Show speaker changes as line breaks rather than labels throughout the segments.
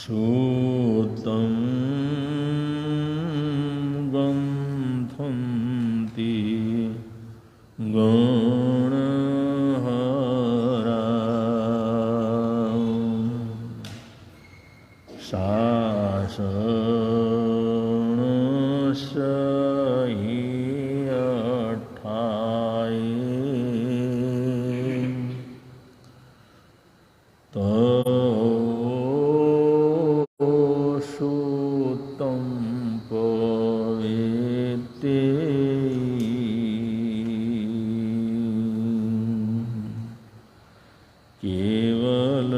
सूतं गन्थन्ति गणहरा शासनस्य हि अठाये तोषुतं पवेते केवल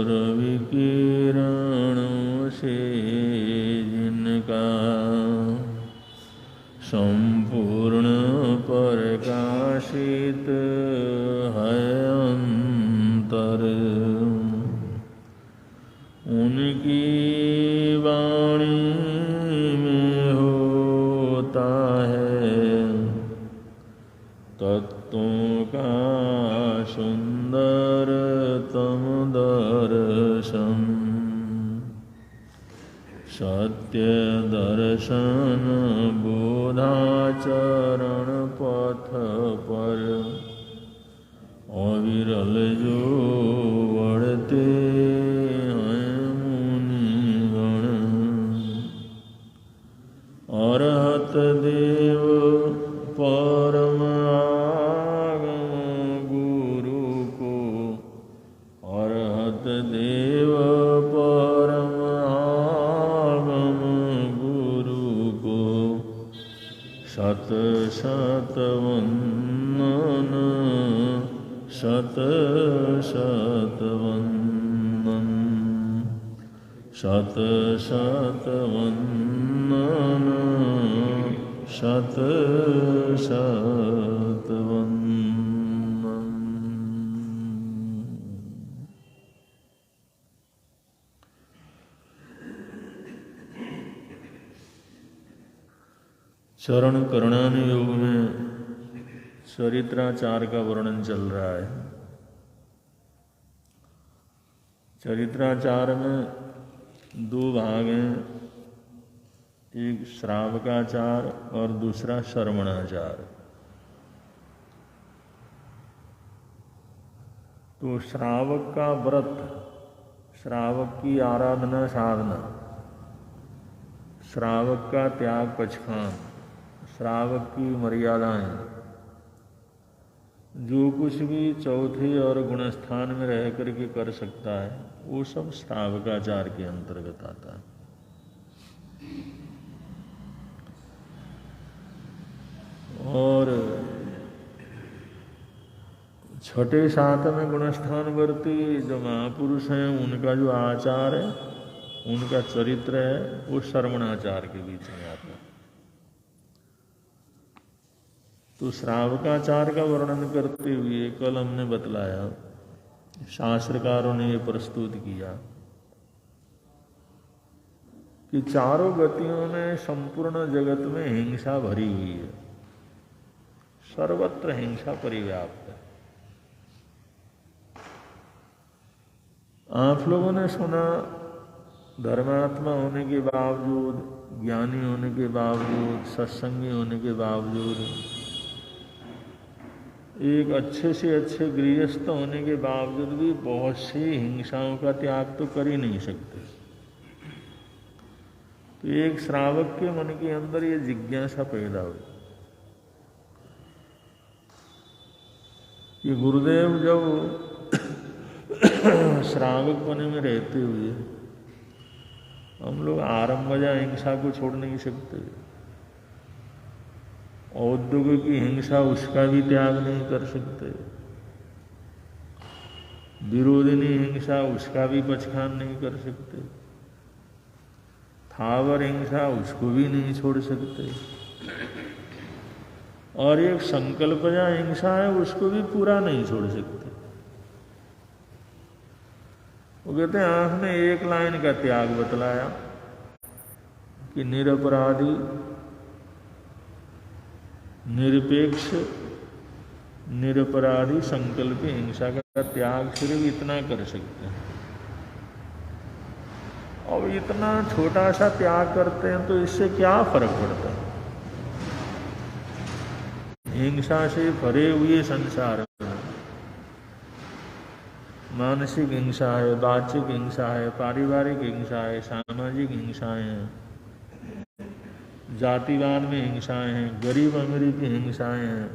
रविकिरणों से जिनका संपूर्ण प्रकाशित है अंतर, उनकी वाणी में होता है तत्वों का सुंदरतम दर्शन। सत्य दर्शन बोधाचरण पथ पर अविरल जो बढ़ते हैं मुनिगण। अरहत देव परम आगम गुरु को, अरहत देव परम आगम गुरु को शत शत वंदन, शत शत वंदन, शत शत वंदन, शत शत वंदन। चरण करणान योग में चरित्राचार का वर्णन चल रहा है। चरित्राचार में दो भाग हैं, एक श्रावकाचार और दूसरा श्रवणाचार। तो श्रावक का व्रत, श्रावक की आराधना साधना, श्रावक का त्याग पचखान, श्रावक की मर्यादाएं, जो कुछ भी चौथे और गुणस्थान में रह करके कर सकता है वो सब श्रावकाचार के अंतर्गत आता है। और छठे सातवें गुणस्थानवर्ती जो महापुरुष हैं उनका जो आचार है, उनका चरित्र है, वो श्रवणाचार के बीच में आता है। तो श्रावकाचार का वर्णन करते हुए कल हमने बतलाया, शास्त्रकारों ने ये प्रस्तुत किया कि चारों गतियों में संपूर्ण जगत में हिंसा भरी हुई है, सर्वत्र हिंसा परिव्याप्त है। आप लोगों ने सुना, धर्मात्मा होने के बावजूद, ज्ञानी होने के बावजूद, सत्संगी होने के बावजूद, एक अच्छे से अच्छे गृहस्थ होने के बावजूद भी बहुत सी हिंसाओं का त्याग तो कर ही नहीं सकते। तो एक श्रावक के मन के अंदर ये जिज्ञासा पैदा हुई कि गुरुदेव जब श्रावक बने में रहते हुए हम लोग आरंभजा हिंसा को छोड़ नहीं सकते, औद्योगिक की हिंसा उसका भी त्याग नहीं कर सकते, विरोधिनी हिंसा उसका भी पचखान नहीं कर सकते, थावर हिंसा उसको भी नहीं छोड़ सकते, और एक संकल्पजा हिंसा है उसको भी पूरा नहीं छोड़ सकते। वो कहते हैं आपने एक लाइन का त्याग बतलाया कि निरपराधी निरपेक्ष निरपराधी संकल्प हिंसा का त्याग सिर्फ इतना कर सकते हैं। और इतना छोटा सा त्याग करते हैं तो इससे क्या फर्क पड़ता है? हिंसा से भरे हुए संसार में मानसिक हिंसा है, वाचिक हिंसा है, पारिवारिक हिंसा है, सामाजिक हिंसाएं हैं, जातिवाद में हिंसाएं हैं, गरीब अमीरी की हिंसाएं हैं,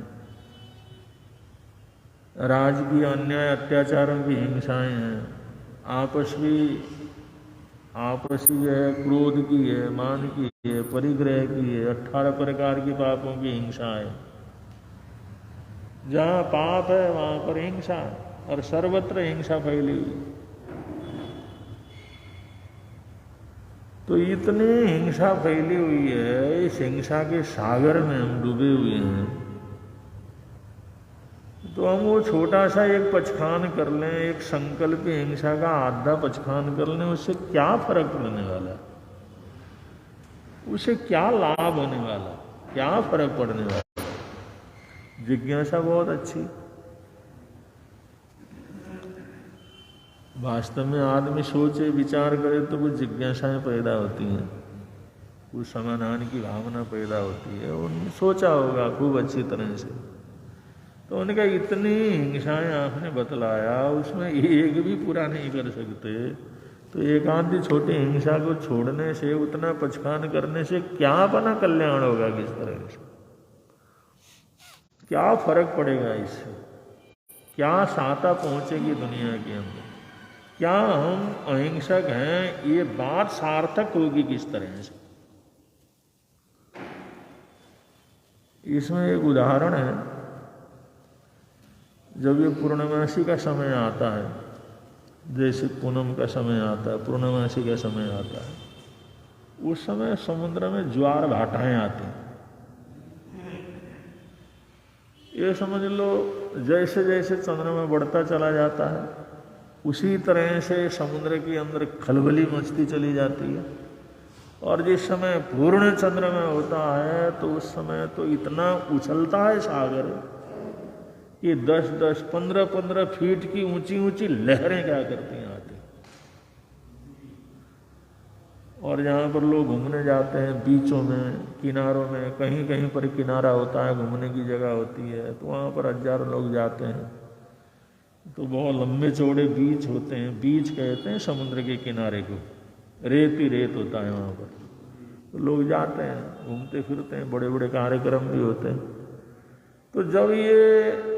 राजकीय अन्याय अत्याचारों की हिंसाएं हैं, आपसी है, क्रोध की है, मान की है, परिग्रह की है, 18 प्रकार की पापों की हिंसा है। जहाँ पाप है वहां पर हिंसा है और सर्वत्र हिंसा फैली हुई। तो इतनी हिंसा फैली हुई है, इस हिंसा के सागर में हम डूबे हुए हैं। तो हम वो छोटा सा एक पचखान कर लें, एक संकल्प हिंसा का आधा पचखान कर लें, उससे क्या फर्क पड़ने वाला? उससे क्या लाभ होने वाला? क्या फर्क पड़ने वाला? जिज्ञासा बहुत अच्छी। वास्तव में आदमी सोचे विचार करे तो कुछ जिज्ञासाएं पैदा होती हैं, कुछ समाधान की भावना पैदा होती है। उन्होंने सोचा होगा खूब अच्छी तरह से। तो उनका इतनी हिंसाएं आपने बतलाया, उसमें एक भी पूरा नहीं कर सकते। तो एकांत छोटी हिंसा को छोड़ने से, उतना पचखान करने से क्या अपना कल्याण होगा? किस तरह से क्या फर्क पड़ेगा? इससे क्या सहायता पहुंचेगी दुनिया के अंदर? क्या हम अहिंसक हैं, ये बात सार्थक होगी किस तरह से? इसमें एक उदाहरण है। जब ये पूर्णमासी का समय आता है, जैसे पूनम का समय आता है, पूर्णमासी का समय आता है, उस समय समुद्र में ज्वार भाटाएं आती हैं। ये समझ लो जैसे जैसे चंद्रमा बढ़ता चला जाता है, उसी तरह से समुद्र के अंदर खलबली मचती चली जाती है। और जिस समय पूर्ण चंद्रमा होता है तो उस समय तो इतना उछलता है सागर कि 10-10, 15-15 फीट की ऊंची ऊंची लहरें क्या करती हैं आती। और जहाँ पर लोग घूमने जाते हैं, बीचों में, किनारों में, कहीं कहीं पर किनारा होता है, घूमने की जगह होती है, तो वहाँ पर हजारों लोग जाते हैं। तो बहुत लंबे चौड़े बीच होते हैं। बीच कहते हैं समुद्र के किनारे को, रेत ही रेत होता है वहाँ पर। तो लोग जाते हैं, घूमते फिरते हैं, बड़े बड़े कार्यक्रम भी होते हैं। तो जब ये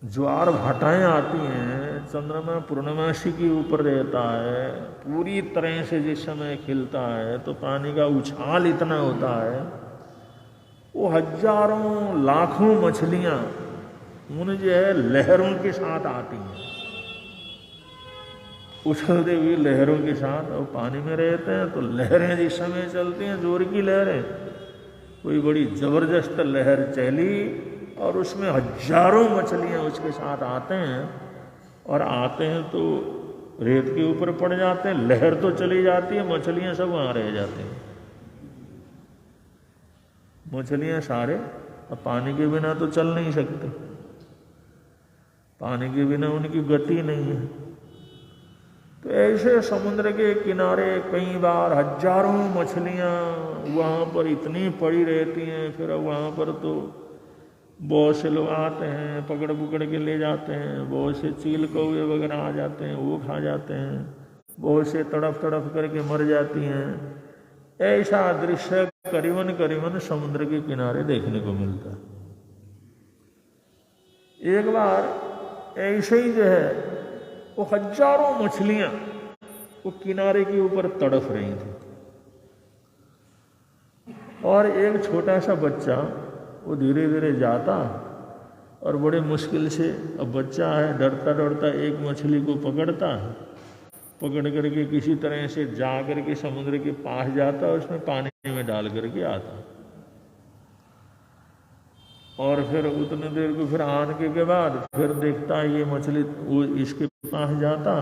ज्वार भाटाएं आती हैं, चंद्रमा पूर्णमासी के ऊपर रहता है, पूरी तरह से जिस समय खिलता है, तो पानी का उछाल इतना होता है, वो हजारों लाखों मछलियां उन जो है लहरों के साथ आती हैं, उछलते हुई लहरों के साथ। और पानी में रहते हैं तो लहरें जिस समय चलती हैं, जोर की लहरें, कोई बड़ी जबरदस्त लहर चली और उसमें हजारों मछलियां उसके साथ आते हैं, और आते हैं तो रेत के ऊपर पड़ जाते हैं, लहर तो चली जाती है, मछलियां सब वहां रह जाती हैं। मछलियां सारे अब पानी के बिना तो चल नहीं सकते, पानी के बिना उनकी गति नहीं है। तो ऐसे समुद्र के किनारे कई बार हजारों मछलियां वहां पर इतनी पड़ी रहती हैं। फिर वहां पर तो बहुत से लोग आते हैं, पकड़ पुकड़ के ले जाते हैं। बहुत से चील कौवे वगैरह आ जाते हैं, वो खा जाते हैं। बहुत से तड़फ तड़फ करके मर जाती हैं। ऐसा दृश्य करीबन करीबन समुद्र के किनारे देखने को मिलता है। एक बार ऐसे ही जो है वो हजारों मछलियां वो किनारे के ऊपर तड़फ रही थी, और एक छोटा सा बच्चा वो धीरे धीरे जाता और बड़े मुश्किल से, अब बच्चा है, डरता डरता एक मछली को पकड़ता, पकड़ करके किसी तरह से जा करके समुद्र के पास जाता, उसमें पानी में डाल करके आता। और फिर उतने देर को फिर आने के बाद फिर देखता है ये मछली, वो इसके पास जाता,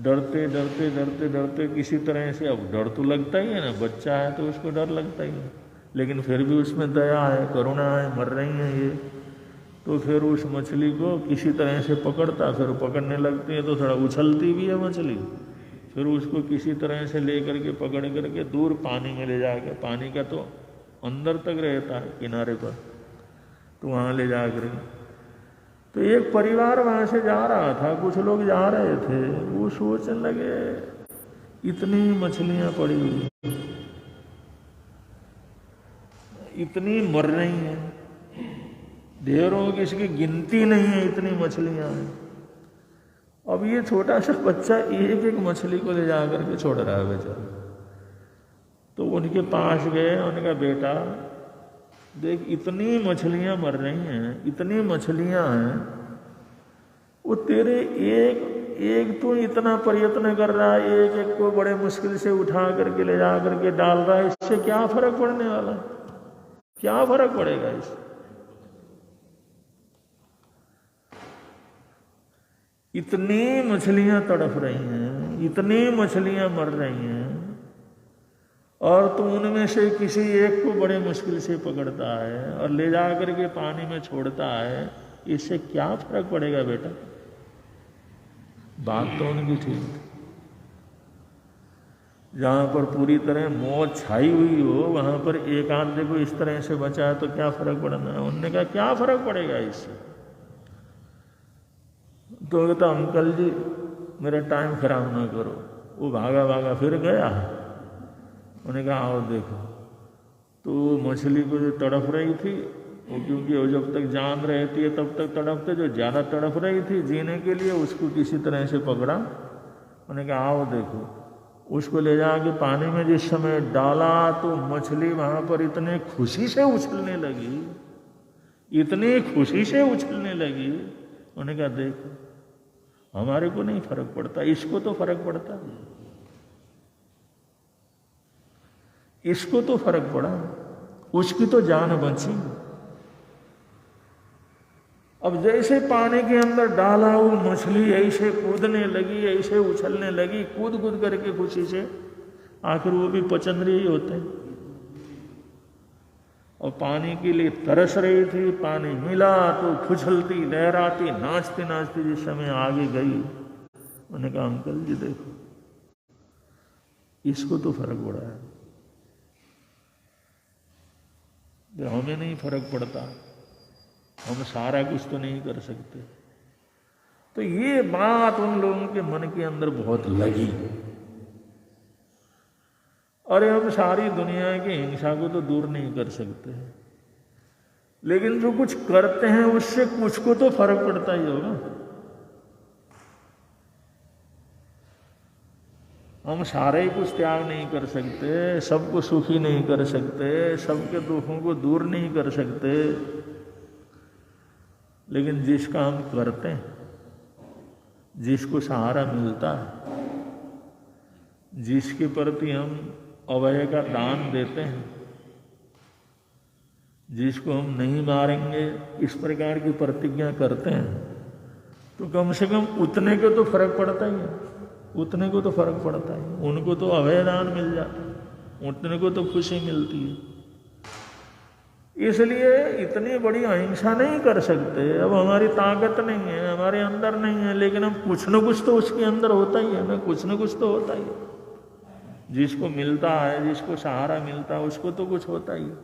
डरते डरते डरते डरते किसी तरह से, अब डर तो लगता ही है ना, बच्चा है तो उसको डर लगता ही है। लेकिन फिर भी उसमें दया है, करुणा है, मर रही हैं ये, तो फिर उस मछली को किसी तरह से पकड़ता, फिर पकड़ने लगती है तो थोड़ा उछलती भी है मछली, फिर उसको किसी तरह से ले करके पकड़ करके दूर पानी में ले जाकर, पानी का तो अंदर तक रहता है किनारे पर, तो वहाँ ले जा कर, तो एक परिवार वहाँ से जा रहा था, कुछ लोग जा रहे थे, वो सोचने लगे इतनी मछलियाँ पड़ी हुई, इतनी मर रही हैं, ढेरों की इसकी गिनती नहीं है, इतनी मछलियां हैं। अब ये छोटा सा बच्चा एक एक मछली को ले जा करके छोड़ रहा है बेचारा। तो उनके पास गए, उन्होंने कहा बेटा देख इतनी मछलियां मर रही हैं, इतनी मछलियां हैं, वो तेरे एक तो इतना प्रयत्न कर रहा है, एक एक को बड़े मुश्किल से उठा करके ले जा करके डाल रहा है, इससे क्या फर्क पड़ने वाला है? क्या फर्क पड़ेगा इससे? इतनी मछलियां तड़प रही हैं, इतनी मछलियां मर रही हैं, और तू उनमें से किसी एक को बड़े मुश्किल से पकड़ता है और ले जा करके पानी में छोड़ता है, इससे क्या फर्क पड़ेगा बेटा? बात तो उनकी ठीक थी। जहां पर पूरी तरह मौत छाई हुई हो, वहां पर एक आदमी को इस तरह से बचा तो क्या फर्क पड़ना है? उन्होंने कहा क्या फर्क पड़ेगा इससे? तो कहता अंकल जी मेरा टाइम खराब ना करो। वो भागा भागा फिर गया, उन्होंने कहा आओ देखो। तो मछली को जो तड़प रही थी वो, क्योंकि वो जब तक जान रहती है तब तक तड़पते, जो ज़्यादा तड़प रही थी जीने के लिए, उसको किसी तरह से पकड़ा। उन्होंने कहा आओ देखो। उसको ले जाके पानी में जिस समय डाला तो मछली वहाँ पर इतने खुशी से उछलने लगी, इतनी खुशी से उछलने लगी। उन्होंने कहा देखो हमारे को नहीं फर्क पड़ता, इसको तो फर्क पड़ता है, इसको तो फर्क पड़ा, उसकी तो जान बची। अब जैसे पानी के अंदर डाला वो मछली ऐसे कूदने लगी, ऐसे उछलने लगी, कूद कूद करके खुशी से। आखिर वो भी पचंद्री ही होते हैं, और पानी के लिए तरस रही थी। पानी मिला तो फुछलती लहराती नाचती नाचती जिस समय आगे गई, उन्होंने कहा अंकल जी देखो इसको तो फर्क पड़ा है, हमें नहीं फर्क पड़ता, हम सारा कुछ तो नहीं कर सकते। तो ये बात उन लोगों के मन के अंदर बहुत लगी। अरे हम सारी दुनिया की हिंसा को तो दूर नहीं कर सकते, लेकिन जो कुछ करते हैं उससे कुछ को तो फर्क पड़ता ही होगा। हम सारे ही कुछ त्याग नहीं कर सकते, सबको सुखी नहीं कर सकते, सबके दुखों को दूर नहीं कर सकते, लेकिन जिसका हम करते हैं, जिसको सहारा मिलता है, जिसके प्रति हम अभय का दान देते हैं, जिसको हम नहीं मारेंगे इस प्रकार की प्रतिज्ञा करते हैं, तो कम से कम उतने को तो फर्क पड़ता ही है, उतने को तो फर्क पड़ता है। उनको तो अभय दान मिल जाता है, उतने को तो खुशी मिलती है। इसलिए इतनी बड़ी अहिंसा नहीं कर सकते, अब हमारी ताकत नहीं है, हमारे अंदर नहीं है, लेकिन हम कुछ न कुछ तो उसके अंदर होता ही है ना, कुछ न कुछ तो होता ही है। जिसको मिलता है, जिसको सहारा मिलता है, उसको तो कुछ होता ही है।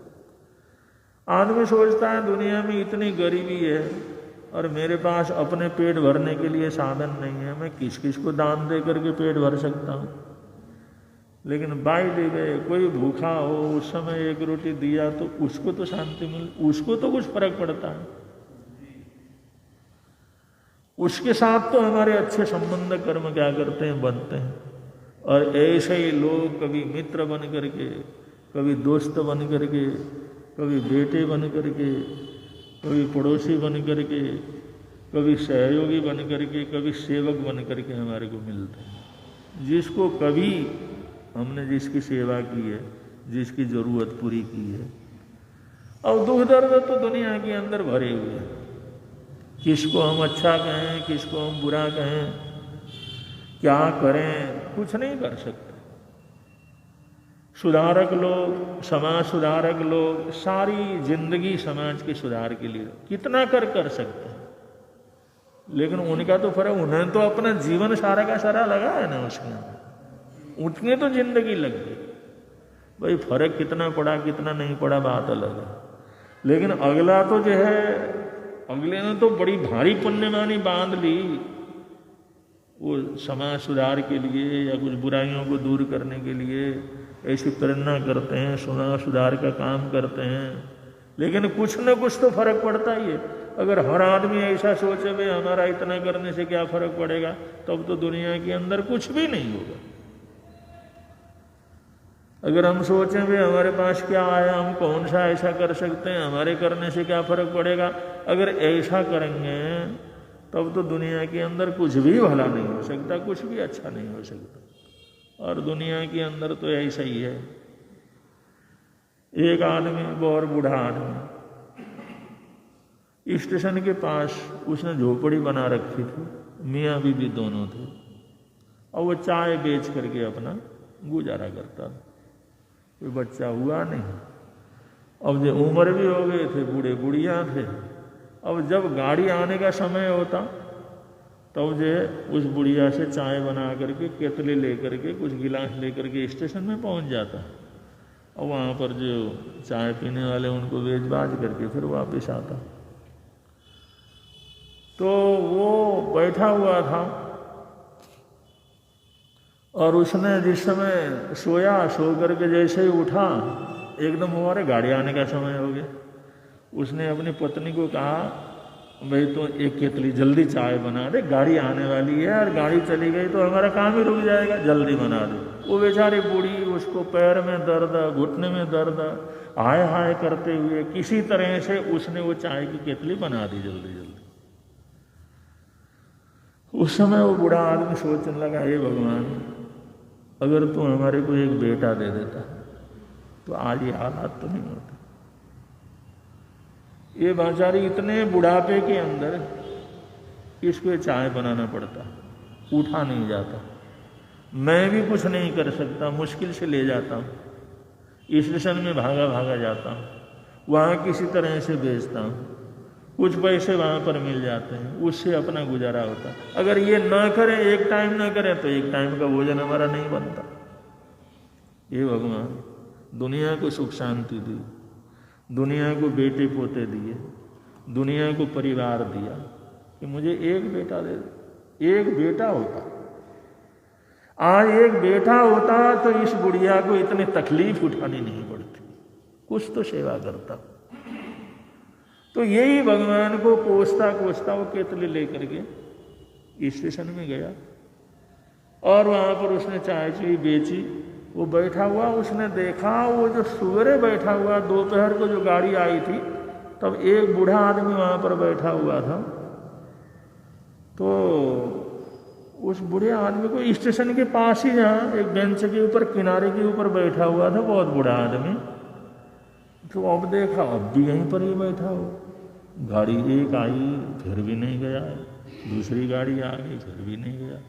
आदमी सोचता है दुनिया में इतनी गरीबी है और मेरे पास अपने पेट भरने के लिए साधन नहीं है, मैं किस किस को दान दे करके पेट भर सकता हूँ। लेकिन बाई द वे कोई भूखा हो, उस समय एक रोटी दिया तो उसको तो शांति मिल, उसको तो कुछ फर्क पड़ता है, उसके साथ तो हमारे अच्छे संबंध कर्म क्या करते हैं, बनते हैं। और ऐसे ही लोग कभी मित्र बन करके, कभी दोस्त बन करके, कभी बेटे बन करके, कभी पड़ोसी बन करके, कभी सहयोगी बन करके, कभी सेवक बन करके हमारे को मिलते हैं। जिसको कभी हमने जिसकी सेवा की है, जिसकी ज़रूरत पूरी की है। और दुख दर्द तो दुनिया के अंदर भरे हुए हैं, किसको हम अच्छा कहें, किसको हम बुरा कहें, क्या करें, कुछ नहीं कर सकते। सुधारक लोग, समाज सुधारक लोग सारी जिंदगी समाज के सुधार के लिए कितना कर सकते हैं, लेकिन उनका तो फर्क, उन्हें तो अपना जीवन सारा का सारा लगा है ना उसमें, उनकी तो जिंदगी लग गई। भाई फर्क कितना पड़ा कितना नहीं पड़ा बात अलग है, लेकिन अगला तो जो है, अगले ने तो बड़ी भारी पुण्यमानी बांध ली वो समाज सुधार के लिए या कुछ बुराइयों को दूर करने के लिए ऐसी प्रेरणा करते हैं, समाज सुधार का काम करते हैं, लेकिन कुछ न कुछ तो फर्क पड़ता ही है। अगर हर आदमी ऐसा सोचे भाई हमारा इतना करने से क्या फर्क पड़ेगा, तब तो दुनिया के अंदर कुछ भी नहीं होगा। अगर हम सोचें भाई हमारे पास क्या आया, हम कौन सा ऐसा कर सकते हैं, हमारे करने से क्या फर्क पड़ेगा, अगर ऐसा करेंगे तब तो दुनिया के अंदर कुछ भी भला नहीं हो सकता, कुछ भी अच्छा नहीं हो सकता। और दुनिया के अंदर तो ऐसा ही है। एक आदमी, बहुत बूढ़ा आदमी, स्टेशन के पास उसने झोपड़ी बना रखी थी, मियाँ बीवी दोनों थे, और वो चाय बेच करके अपना गुजारा करता था। कोई बच्चा हुआ नहीं, अब जो उम्र भी हो गए थे, बूढ़े बुढ़िया थे। अब जब गाड़ी आने का समय होता तब जो उस बुढ़िया से चाय बना करके केतली लेकर के कुछ गिलास लेकर के स्टेशन में पहुंच जाता, और वहाँ पर जो चाय पीने वाले उनको बेच बाज करके फिर वापस आता। तो वो बैठा हुआ था और उसने जिस समय सोया, सो करके जैसे ही उठा एकदम हमारे गाड़ी आने का समय हो गया। उसने अपनी पत्नी को कहा भाई तो एक केतली जल्दी चाय बना दे, गाड़ी आने वाली है और गाड़ी चली गई तो हमारा काम ही रुक जाएगा, जल्दी बना दे। वो बेचारी बूढ़ी, उसको पैर में दर्द, घुटने में दर्द, हाय हाय करते हुए किसी तरह से उसने वो चाय की केतली बना दी जल्दी जल्दी। उस समय वो बूढ़ा आदमी सोचने लगा, हे भगवान, अगर तू हमारे को एक बेटा दे देता तो आज ये हालात तो नहीं होते। ये बेचारी इतने बुढ़ापे के अंदर इसको चाय बनाना पड़ता, उठा नहीं जाता, मैं भी कुछ नहीं कर सकता, मुश्किल से ले जाता हूँ, स्टेशन में भागा भागा जाता हूँ, वहाँ किसी तरह से बेचता हूँ, कुछ पैसे वहाँ पर मिल जाते हैं, उससे अपना गुजारा होता। अगर ये ना करें, एक टाइम ना करें तो एक टाइम का भोजन हमारा नहीं बनता। ये भगवान दुनिया को सुख शांति दी, दुनिया को बेटे पोते दिए, दुनिया को परिवार दिया कि मुझे एक बेटा दे दे। एक बेटा होता, आज एक बेटा होता तो इस बुढ़िया को इतनी तकलीफ उठानी नहीं पड़ती, कुछ तो सेवा करता। तो यही भगवान को कोसता कोसता वो केतली लेकर के स्टेशन में गया और वहां पर उसने चाय चुई बेची। वो बैठा हुआ, उसने देखा वो जो सवेरे बैठा हुआ, दोपहर को जो गाड़ी आई थी तब एक बूढ़ा आदमी वहां पर बैठा हुआ था। तो उस बूढ़े आदमी को स्टेशन के पास ही, जहाँ एक बेंच के ऊपर किनारे के ऊपर बैठा हुआ था बहुत बूढ़ा आदमी, तो अब देखा अब भी यहीं पर ही बैठा हो। गाड़ी एक आई फिर भी नहीं गया, दूसरी गाड़ी आ गई फिर भी नहीं गया।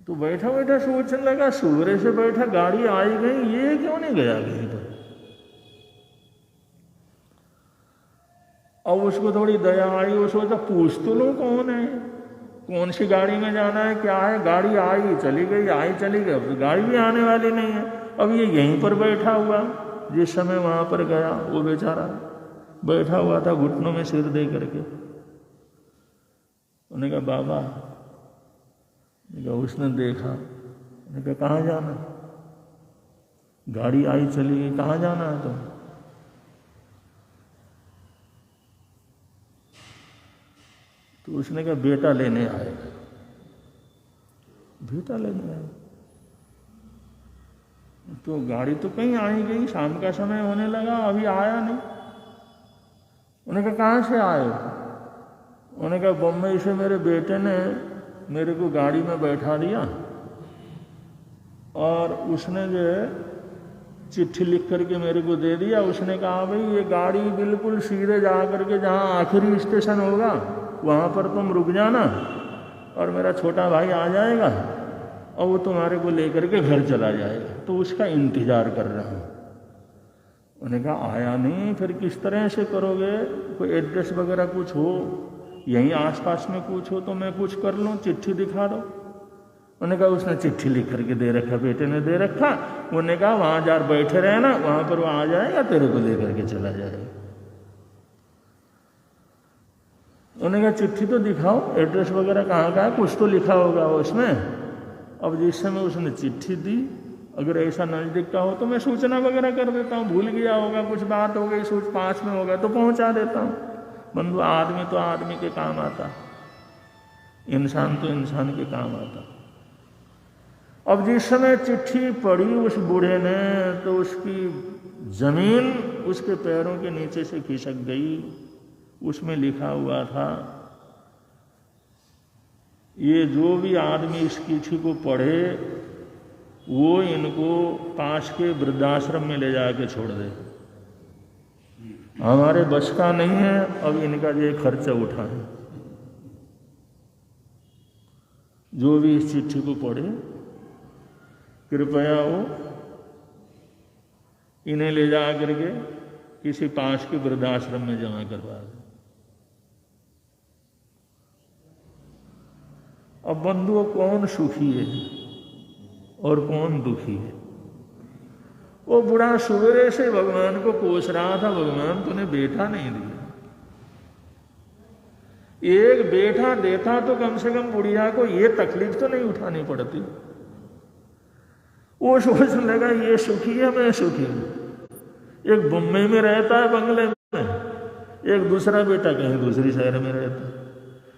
तो बैठा बैठा सोचने लगा, सवेरे से बैठा, गाड़ी आई गई, ये क्यों नहीं गया कहीं पर। अब उसको थोड़ी दया आई, वो सोचा पूछ तो लो कौन है, कौन सी गाड़ी में जाना है, क्या है। गाड़ी आई चली गई, आई चली गई, अब गाड़ी भी आने वाली नहीं है। अब ये यहीं पर बैठा हुआ, जिस समय वहां पर गया वो बेचारा बैठा हुआ था घुटनों में सिर दे करके। उन्होंने कहा बाबा, उसने देखा, उन्होंने कहा कहाँ जाना, गाड़ी आई चली गई, कहाँ जाना है तुम। तो उसने कहा बेटा लेने आए, बेटा लेने आए। तो गाड़ी तो कहीं आई गई, शाम का समय होने लगा, अभी आया नहीं। उन्होंने कहा कहाँ से आए हो। उन्होंने कहा बम्बई से मेरे बेटे ने मेरे को गाड़ी में बैठा दिया और उसने जो है चिट्ठी लिख करके मेरे को दे दिया। उसने कहा भाई ये गाड़ी बिल्कुल सीधे जा करके जहाँ आखिरी स्टेशन होगा वहाँ पर तुम रुक जाना और मेरा छोटा भाई आ जाएगा और वो तुम्हारे को लेकर के घर चला जाएगा, तो उसका इंतजार कर रहा हूँ। उन्होंने कहा आया नहीं, फिर किस तरह से करोगे? कोई एड्रेस वगैरह कुछ हो, यहीं आसपास में कुछ हो तो मैं कुछ कर लूँ, चिट्ठी दिखा दो। उन्होंने कहा उसने चिट्ठी लिख करके दे रखा, बेटे ने दे रखा। उन्होंने कहा वहाँ जा बैठे रहे ना, वहाँ पर वो आ जाएगा, तेरे को लेकर के चला जाएगा। उन्होंने कहा चिट्ठी तो दिखाओ, एड्रेस वगैरह कहाँ का है, कुछ तो लिखा होगा उसमें। अब जिस समय उसने चिट्ठी दी, अगर ऐसा नजदीक का हो तो मैं सूचना वगैरह कर देता हूँ, भूल गया होगा, कुछ बात हो गई, सोच पास में होगा तो पहुंचा देता हूँ। बंधु आदमी तो आदमी के काम आता, इंसान तो इंसान के काम आता। अब जिस समय चिट्ठी पढ़ी उस बूढ़े ने, तो उसकी जमीन उसके पैरों के नीचे से खिसक गई। उसमें लिखा हुआ था, ये जो भी आदमी इस चिट्ठी को पढ़े वो इनको पास के वृद्धाश्रम में ले जाके छोड़ दे, हमारे बस का नहीं है अब इनका ये खर्चा उठाए। जो भी इस चिट्ठी को पढ़े कृपया वो इन्हें ले जा करके किसी पास के वृद्धाश्रम में जमा करवा दे। अब बंधुओं, कौन सुखी है और कौन दुखी है? वो बुढ़ा सवेरे से भगवान को कोस रहा था, भगवान तूने बेटा नहीं दिया। एक बेटा देता तो कम से कम बुढ़िया को ये तकलीफ तो नहीं उठानी पड़ती। वो सोचने लगा ये सुखी है, मैं सुखी हूं। एक बम्बई में रहता है बंगले में, एक दूसरा बेटा कहीं दूसरी शहर में रहता है,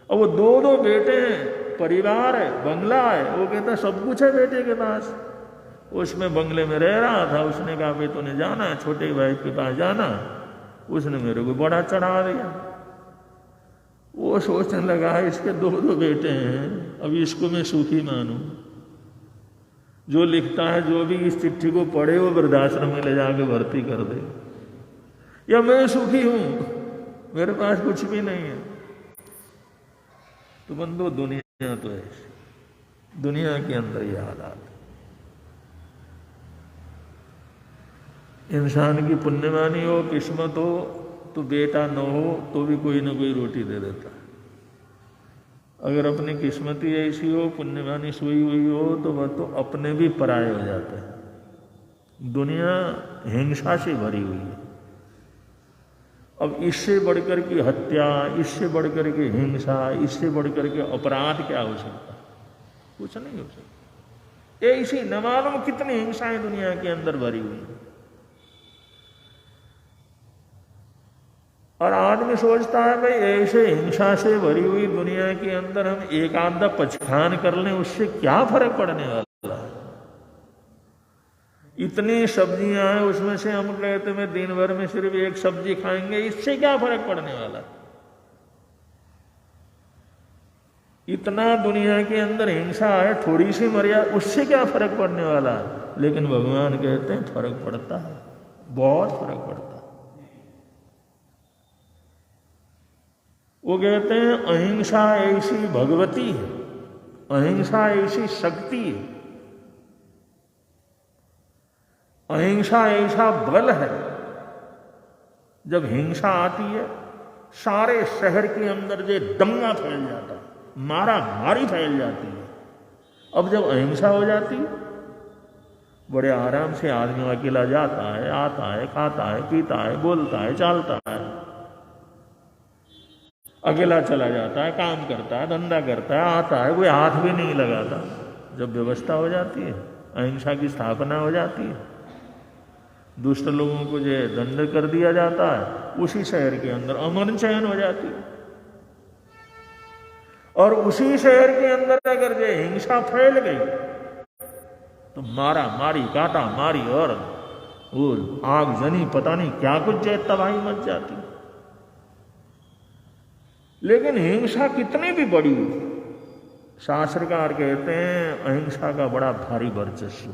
और वो दो बेटे हैं, परिवार है, बंगला है। वो कहता सब कुछ है बेटे के पास। उसमें बंगले में रह रहा था, उसने कहा भाई तूने जाना है छोटे भाई के पास जाना, उसने मेरे को बड़ा चढ़ा दिया। वो सोचने लगा इसके दो बेटे हैं, अब इसको मैं सुखी मानूं। जो लिखता है जो भी इस चिट्ठी को पढ़े वो वृद्धाश्रम में ले जाके भर्ती कर दे, या मैं सुखी हूं, मेरे पास कुछ भी नहीं है। तो बंधु दुनिया तो ऐसी, दुनिया के अंदर ये हालात। इंसान की पुण्यवानी हो, किस्मत हो, तो बेटा न हो तो भी कोई ना कोई रोटी दे देता है। अगर अपनी किस्मत ही ऐसी हो, पुण्यवानी सोई हुई हो, तो वह तो अपने भी पराये हो जाते हैं। दुनिया हिंसा से भरी हुई है। अब इससे बढ़कर की हत्या, इससे बढ़कर के हिंसा, इससे बढ़कर के अपराध क्या हो सकता? कुछ नहीं हो सकता। ऐसी न मालूम कितनी हिंसाएं दुनिया के अंदर भरी हुई है। और आदमी सोचता है भाई ऐसे हिंसा से भरी हुई दुनिया के अंदर हम एक आधा पचखान कर लें, उससे क्या फर्क पड़ने वाला है? इतनी सब्जियां हैं, उसमें से हम कहते हैं दिन भर में सिर्फ एक सब्जी खाएंगे, इससे क्या फर्क पड़ने वाला? इतना दुनिया के अंदर हिंसा है, थोड़ी सी मर्यादा, उससे क्या फर्क पड़ने वाला? लेकिन भगवान कहते हैं फर्क पड़ता है, बहुत फर्क पड़ता है। वो कहते हैं अहिंसा ऐसी भगवती है, अहिंसा ऐसी शक्ति है, अहिंसा ऐसा बल है। जब हिंसा आती है सारे शहर के अंदर जो दंगा फैल जाता है, मारा मारी फैल जाती है। अब जब अहिंसा हो जाती है, बड़े आराम से आदमी अकेला जाता है, आता है, खाता है, पीता है, बोलता है, चालता है, अकेला चला जाता है, काम करता है, धंधा करता है, आता है, कोई हाथ भी नहीं लगाता। जब व्यवस्था हो जाती है, अहिंसा की स्थापना हो जाती है, दुष्ट लोगों को जो दंड कर दिया जाता है, उसी शहर के अंदर अमन चैन हो जाती है। और उसी शहर के अंदर अगर जो हिंसा फैल गई तो मारा मारी, काटा मारी और वो आग जनी, पता नहीं क्या कुछ जो तबाही मच जाती। लेकिन हिंसा कितनी भी बड़ी, शास्त्रकार कहते हैं अहिंसा का बड़ा भारी वर्चस्व,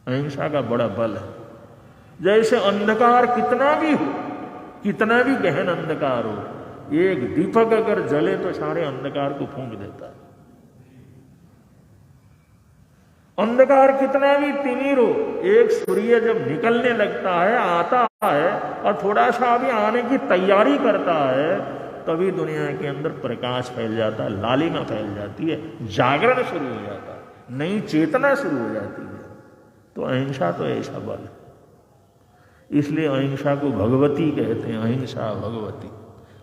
अहिंसा का बड़ा बल है। जैसे अंधकार कितना भी हो, कितना भी गहन अंधकार हो, एक दीपक अगर जले तो सारे अंधकार को फूंक देता है। अंधकार कितना भी तिमिर हो, एक सूर्य जब निकलने लगता है, आता है और थोड़ा सा अभी आने की तैयारी करता है, तभी दुनिया के अंदर प्रकाश फैल जाता है, लालिमा फैल जाती है, जागरण शुरू हो जाता है, नई चेतना शुरू हो जाती है। तो अहिंसा तो ऐसा बल है। इसलिए अहिंसा को भगवती कहते हैं। अहिंसा भगवती,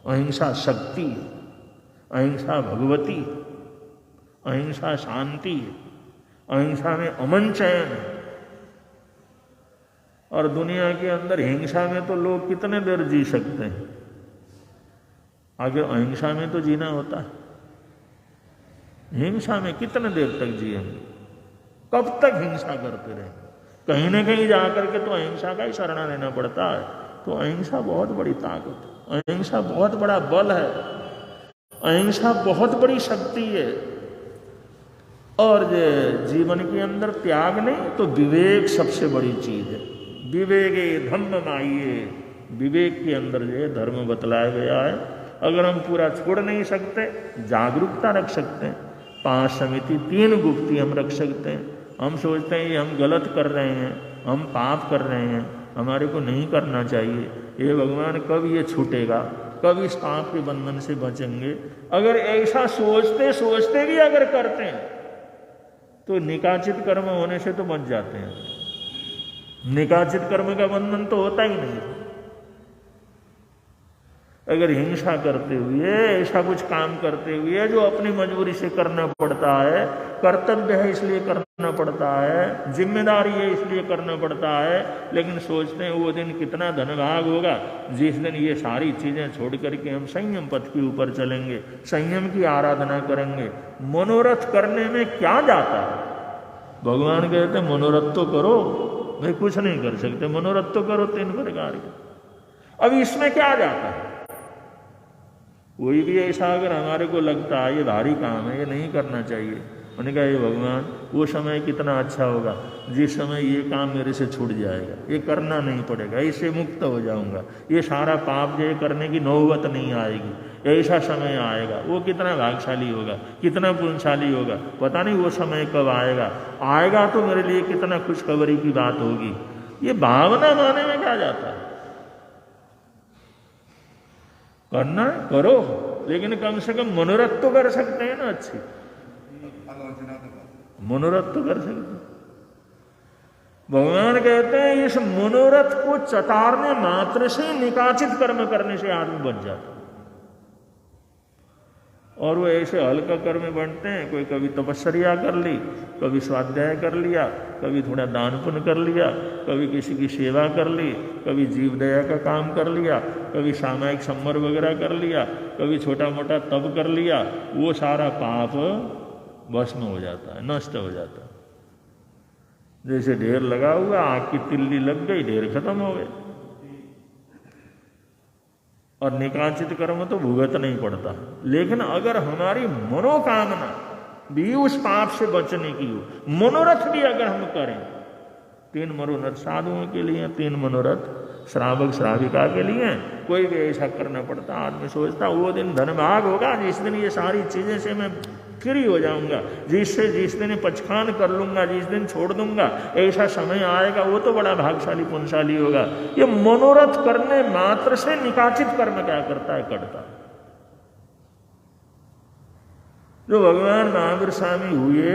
अहिंसा शक्ति, अहिंसा भगवती, अहिंसा शांति है, अहिंसा में अमन चैन है। और दुनिया के अंदर हिंसा में तो लोग कितने देर जी सकते हैं, आगे अहिंसा में तो जीना होता है। हिंसा में कितने देर तक जिएंगे, कब तक हिंसा करते रहेंगे? कहीं ना कहीं जाकर के तो अहिंसा का ही शरणा लेना पड़ता है। तो अहिंसा बहुत बड़ी ताकत है, अहिंसा बहुत बड़ा बल है, अहिंसा बहुत बड़ी शक्ति है। और जीवन के अंदर त्याग नहीं तो विवेक सबसे बड़ी चीज है। विवेके धम्म माइये, विवेक के अंदर धर्म बतलाया गया है। अगर हम पूरा छोड़ नहीं सकते, जागरूकता रख सकते हैं, 5 समिति 3 गुप्ती हम रख सकते हैं। हम सोचते हैं ये हम गलत कर रहे हैं, हम पाप कर रहे हैं, हमारे को नहीं करना चाहिए, ये भगवान कब ये छूटेगा, कब इस पाप के बंधन से बचेंगे। अगर ऐसा सोचते सोचते भी अगर करते हैं तो निकाचित कर्म होने से तो बच जाते हैं। निकाचित कर्म का बंधन तो होता ही नहीं। अगर हिंसा करते हुए, ऐसा कुछ काम करते हुए जो अपनी मजबूरी से करना पड़ता है, कर्तव्य है इसलिए करना पड़ता है, जिम्मेदारी है इसलिए करना पड़ता है, लेकिन सोचते हैं वो दिन कितना धनभाग होगा जिस दिन ये सारी चीजें छोड़ करके हम संयम पथ के ऊपर चलेंगे, संयम की आराधना करेंगे। मनोरथ करने में क्या जाता है? भगवान कहते हैं मनोरथ तो करो, भाई कुछ नहीं कर सकते, मनोरथ तो करो 3 प्रकार के। अब इसमें क्या जाता है? कोई भी ऐसा अगर हमारे को लगता है ये भारी काम है, ये नहीं करना चाहिए, मैंने कहा ये भगवान वो समय कितना अच्छा होगा जिस समय ये काम मेरे से छूट जाएगा, ये करना नहीं पड़ेगा, इससे मुक्त हो जाऊंगा, ये सारा पाप जो करने की नौबत नहीं आएगी, ऐसा समय आएगा। वो कितना भाग्यशाली होगा, कितना पुण्यशाली होगा, पता नहीं वो समय कब आएगा। आएगा तो मेरे लिए कितना खुशखबरी की बात होगी। ये भावना माने में क्या जाता है? करना करो, लेकिन कम से कम मनोरथ तो कर सकते हैं ना, अच्छी मनोरथ तो कर सकते हैं। भगवान कहते हैं इस मनोरथ को चतारने मात्र से निकाचित कर्म करने से आदमी बच जाता है। और वो ऐसे हल्का कर्म बनते हैं, कोई कभी तपस्या कर ली, कभी स्वाध्याय कर लिया, कभी थोड़ा दान पुण्य कर लिया, कभी किसी की सेवा कर ली, कभी जीव दया का काम कर लिया, कभी सामायिक सम्मर वगैरह कर लिया, कभी छोटा मोटा तप कर लिया, वो सारा पाप भस्म हो जाता है, नष्ट हो जाता है। जैसे ढेर लगा हुआ, आग की तिल्ली लग गई, ढेर खत्म हो गए। और निकाचित कर्म तो भुगत नहीं पड़ता। लेकिन अगर हमारी मनोकामना भी उस पाप से बचने की हो, मनोरथ भी अगर हम करें, 3 मनोरथ साधुओं के लिए, 3 मनोरथ श्रावक श्राविका के लिए, कोई भी ऐसा करना पड़ता। आदमी सोचता वो दिन धनभाग होगा जिस दिन ये सारी चीजें से मैं फ्री हो जाऊंगा, जिस दिन पचखान कर लूंगा, जिस दिन छोड़ दूंगा, ऐसा समय आएगा, वो तो बड़ा भाग्यशाली पुण्यशाली होगा। ये मनोरथ करने मात्र से निकाचित कर्म क्या करता है? करता है। जो भगवान महावीर स्वामी हुए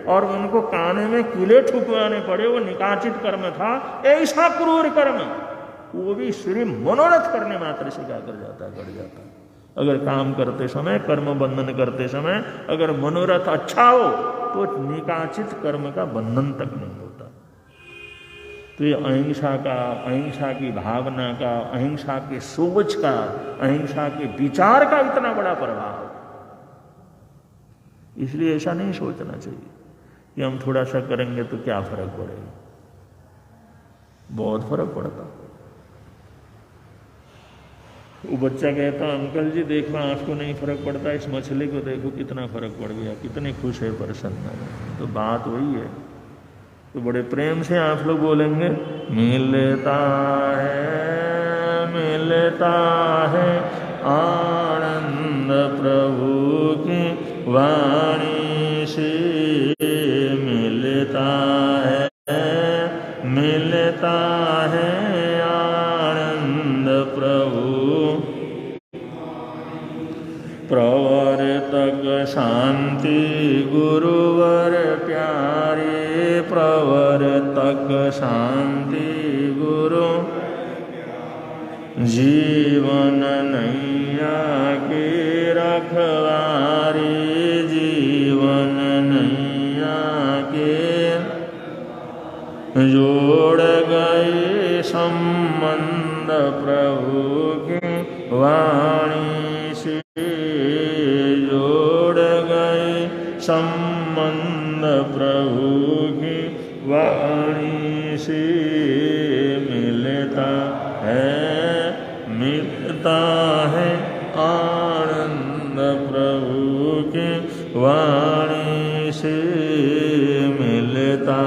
और उनको काने में कीले ठुकवाने पड़े, वो निकाचित कर्म था, ऐसा क्रूर कर्म, वो भी सिर्फ मनोरथ करने मात्र से क्या कर जाता है? कर जाता है। अगर काम करते समय, कर्म बंधन करते समय अगर मनोरथ अच्छा हो तो निकाचित कर्म का बंधन तक नहीं होता। तो ये अहिंसा का, अहिंसा की भावना का, अहिंसा के सोच का, अहिंसा के विचार का इतना बड़ा प्रभाव। इसलिए ऐसा नहीं सोचना चाहिए कि हम थोड़ा सा करेंगे तो क्या फर्क पड़ेगा। बहुत फर्क पड़ता। वो बच्चा कहता अंकल जी देखो आपको नहीं फर्क पड़ता, इस मछली को देखो कितना फर्क पड़ गया, कितने खुश है, प्रसन्न है। तो बात वही है। तो बड़े प्रेम से आप लोग बोलेंगे, मिलता है आनंद प्रभु की वाणी से, मिलता मिलता है आनंद प्रभु प्रवर्तक शांति गुरुवर प्यारे प्रवर्तक शांति गुरु जीवन नैया के रखवारे जीवन नैया के जोड़ गए संबंध प्रभु की वाणी से जोड़ गए संबंध प्रभु की वाणी से मिलता है आनंद प्रभु की वाणी से मिलता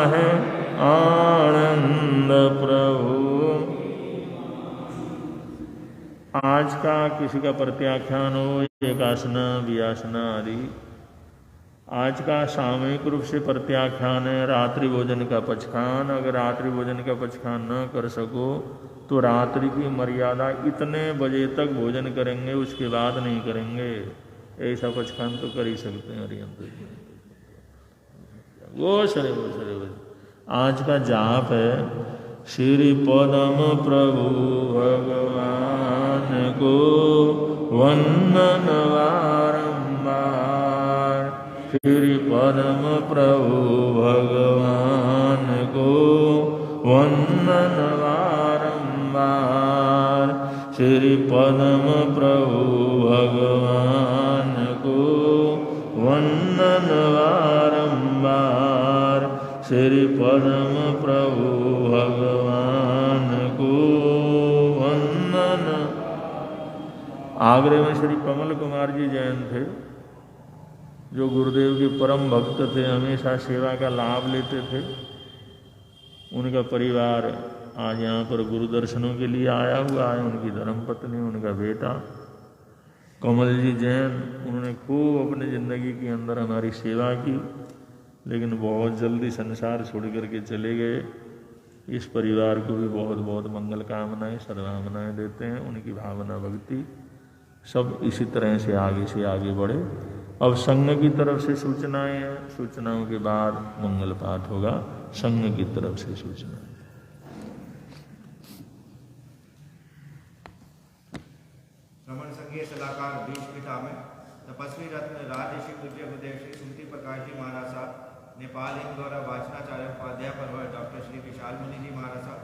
है आनंद प्रभु। आज का किसी का प्रत्याख्यान हो, एकासना वियासना आदि, आज का सामूहिक रूप से प्रत्याख्यान है रात्रि भोजन का पचखान। अगर रात्रि भोजन का पचखान न कर सको तो रात्रि की मर्यादा इतने बजे तक भोजन करेंगे, उसके बाद नहीं करेंगे, ऐसा पचखान तो कर ही सकते हैं हरियंत्र जी। वो सरे आज का जाप है श्री पदम प्रभु भगवान को वंदन बारंबार, श्री पदम प्रभु भगवान को वंदन बारंबार, श्री पदम प्रभु भगवान को वंदन बारंबार, श्री पदम प्रभु भगवान को वंदन। आगरे में श्री कमल कुमार जी जैन थे, जो गुरुदेव के परम भक्त थे, हमेशा सेवा का लाभ लेते थे। उनका परिवार आज यहाँ पर गुरु दर्शनों के लिए आया हुआ है। उनकी धर्मपत्नी, उनका बेटा कमल जी जैन, उन्होंने खूब अपनी ज़िंदगी के अंदर हमारी सेवा की, लेकिन बहुत जल्दी संसार छोड़ करके चले गए। इस परिवार को भी बहुत बहुत मंगल कामनाएं सद्भावनाएं देते हैं। उनकी भावना भक्ति सब इसी तरह से आगे बढ़े। अब संघ की तरफ से सूचनाएं हैं, सूचनाओं के बाद मंगल पाठ होगा। संघ की तरफ से सूचना।
श्रमण संघीय सलाहकार बीच पिता में तपस्वी रत्न राजऋषि पूज्य गुरुदेव श्री सुमति प्रकाश जी महाराज साहब, नेपाल हिंद गौरव वाचनाचार्य उपाध्याय परवर डॉक्टर श्री विशाल मुनि जी महाराज साहब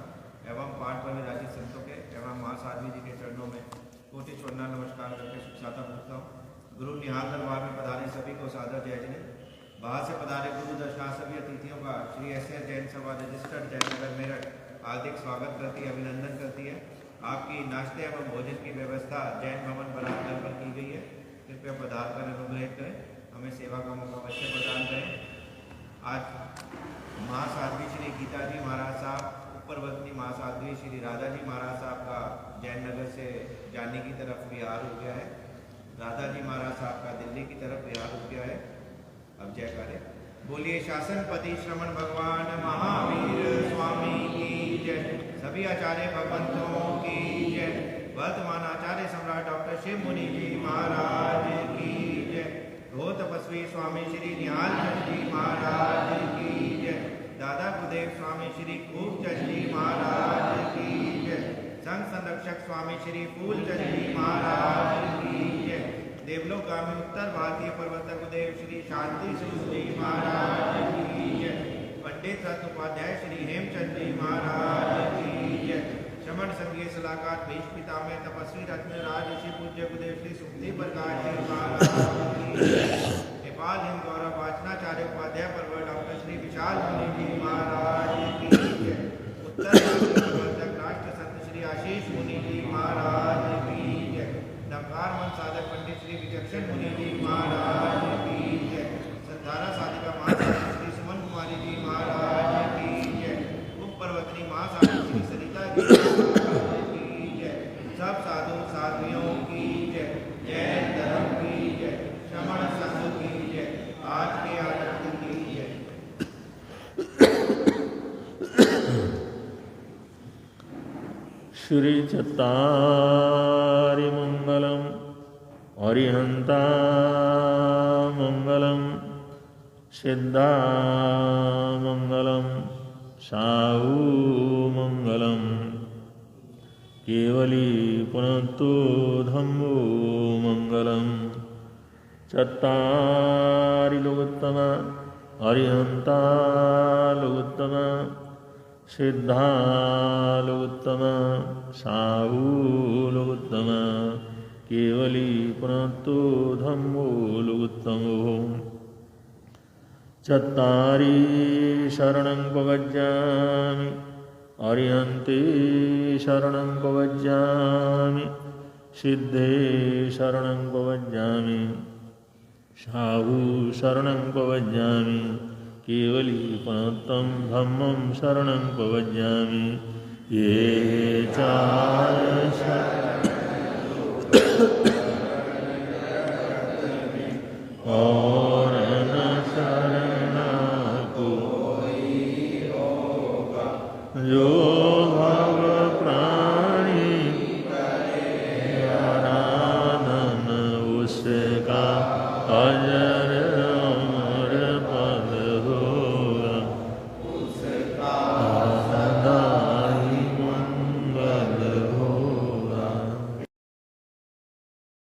एवं पाठ परवर राजी संतों के एवं माँ साध्वी जी के चरणों में कोटि चौन्ना नमस्कार करके सुखसाता पूछता हूँ। गुरु निहाल दरबार में पधारे सभी को सादर जय जय। बाहर से पधारे गुरु दर्शनार्थ सभी अतिथियों का श्री एस.एस. जैन सभा रजिस्टर्ड जयनगर मेरठ हार्दिक स्वागत करती है, अभिनंदन करती है। आपकी नाश्ते एवं भोजन की व्यवस्था जैन भवन बराबर पर की गई है। कृपया पधार कर अनुग्रहित करें, हमें सेवा का मौका अवश्य प्रदान करें। आज माँ साध्वी श्री गीता जी महाराज साहब, उपरवतनी माँ साध्वी श्री राधा जी महाराज साहब का जैन नगर से जाने की तरफ बिहार हो गया है। राधा जी महाराज साहब का दिल्ली की तरफ बिहार हो गया है। अब जय करें, बोलिए शासनपति श्रमण भगवान महावीर स्वामी की जय। सभी आचार्य भगवंतों की जय। वर्तमान आचार्य सम्राट डॉक्टर शिव मुनि जी महाराज की जय। गो तपस्वी स्वामी श्री निहाल चंद जी महाराज की जय। दादा गुरुदेव स्वामी श्री खूबचंद जी महाराज की जय। संघ संरक्षक स्वामी श्री फूलचंद जी महाराज की जय। देवलोकगामी उत्तर भारतीय प्रवर्तक गुरुदेव श्री शांति स्वरूप जी महाराज की जय। पंडित रत्न उपाध्याय श्री हेमचंद जी महाराज की जय। श्रमण संघीय सलाहकार भीष्म पिता में तपस्वी रत्न राजऋषि पूज्य गुरुदेव श्री सुमति प्रकाश जी महाराज की जय। नेपाल हिंद गौरव वाचनाचार्य उपाध्याय परवर डॉक्टर श्री विशाल मुनि जी महाराज की जय। उत्तर प्रवर्तक राष्ट्र संत श्री आशीष मुनि जी महाराज की जय। नवकार मन साधक पंडित श्री विचक्षण मुनि जी महाराज की जय। संधारा साधिका माँ श्री सुमन कुमारी जी महाराज की जय। उप पर्वतनी माँ श्री सरिता जी महाराज की जय। सब साधु साध्वियों की जय। जैन धर्म की जय। श्रमण संघ की जय। आज के आदर्श की जय।
श्री चत्तारि मंगलम अरिहंता मंगलम सिद्धा मंगलम साहू मंगलम केवली पुनतो धम्मो मंगलम चत्तारि लोकोत्तम अरिहंता लोकोत्तम सिद्धा लोकोत्तम साहू लोकोत्तम केवली पुनतो धम्मो लोकोत्तमो चत्तारि शरणं पवज्जामि अरिहन्ते शरणं पवज्जामि सिद्धे शरणं पवज्जामि साहू शरणं पवज्जामि केवली पुनत्तं धम्मं शरणं पवज्जामि ये चार